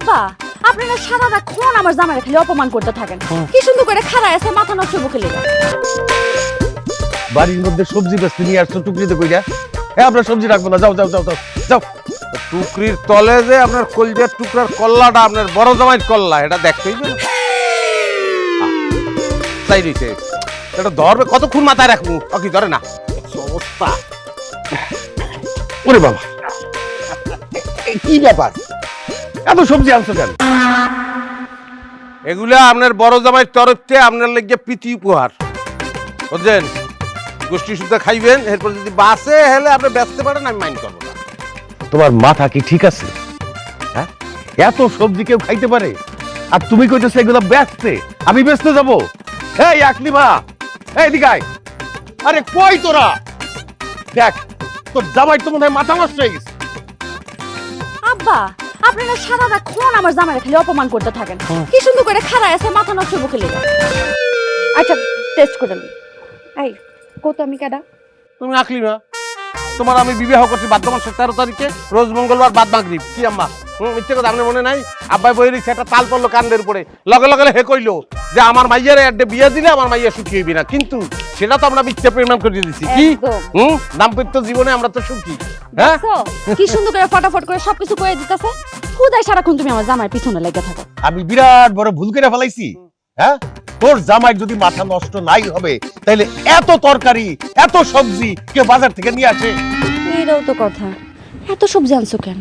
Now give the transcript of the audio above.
আব্বা আপনারা সারাক্ষণ আমার জামাইরে খালি অপমান করতে থাকেন। কি সুন্দর করে খাড়ায় আছে, মাথা নষ্ট বুকে লেগে। বাড়ির মধ্যে সবজি বেচতে নিয়ে আসছো টুকরিতে কইরা। হ্যাঁ আমরা সবজি রাখবো না, যাও যাও যাও যাও যাও। টুকরির তলে যে আপনার কলজার টুকরার কল্লাটা আপনার বড় জামাইয়ের কল্লা, এটা দেখতেই না তাই রইছে। এটা ধরবে কতক্ষণ মাথায় রাখবো, কি ধরে না অবস্থা। ওরে বাবা, কি ব্যাপার, এত সবজি আনছো কেন? এগুলা আপনার বড় জামাইয়ের তরফ থেকে আপনার লেগে প্রীতি উপহার, বুঝলেন? গোষ্ঠী শুদ্ধ খাইবেন, এরপর যদি বাসে হেলে আপনি বেচতে পারেন, আমি মাইন্ড করবো না। তোমার মাথা কি ঠিক আছে? হ্যাঁ, এত সবজি কেউ খাইতে পারে? আর তুমি কইতেছো এগুলো বেচতে, আমি বেচতে যাবো? এই আকলিমা, এই দিকাই, আরে কই তোরা? দেখ তোর জামাই তো মনে হয় মাথা নষ্ট হয়ে গেছে। আব্বা আপনারা সারাক্ষণ আমার জামাইরে খালি অপমান করতে থাকেন। কি সুন্দর করে খাড়ায় আছে, মাথা নষ্ট বুকে লেগে। আচ্ছা টেস্ট করে নিন। এই কত আমি কেডা? তুমি আকলি না, তোমার আমি বিবাহ করছি ভাদ্র মাসের 13 তারিখে, রোজ মঙ্গলবার বাদ মাগরিব। কি আম্মা মিথ্যে কথা আপনার মনে নাই? আব্বাই বই রিক্সা একটা তাল পড়লো কান্দের উপরে, লগে লগে হে কইলো যে আমার মাইয়ার একটা বিয়ে দিলে আমার মাইয়া সুখী হইবি না, কিন্তু সেটা তো আমরা মিথ্যে প্রমাণ করে দিয়েছি। কি দাম্পত্য জীবনে আমরা তো সুখী। হ্যাঁ কি সুন্দর করে ফটাফট করে সবকিছু কয়ে দিতেছে। খুদাই সারাক্ষণ তুমি আমার জামাইয়ের পিছনে লেগে থাকো। আমি বিরাট বড় ভুল করে ফেলাইছি। হ্যাঁ, তোর জামাই যদি মাথা নষ্ট নাই হবে তাহলে এত তরকারি এত সবজি কেউ বাজার থেকে নিয়ে আসে? এটাও তো কথা, এত সবজি আনছো কেন?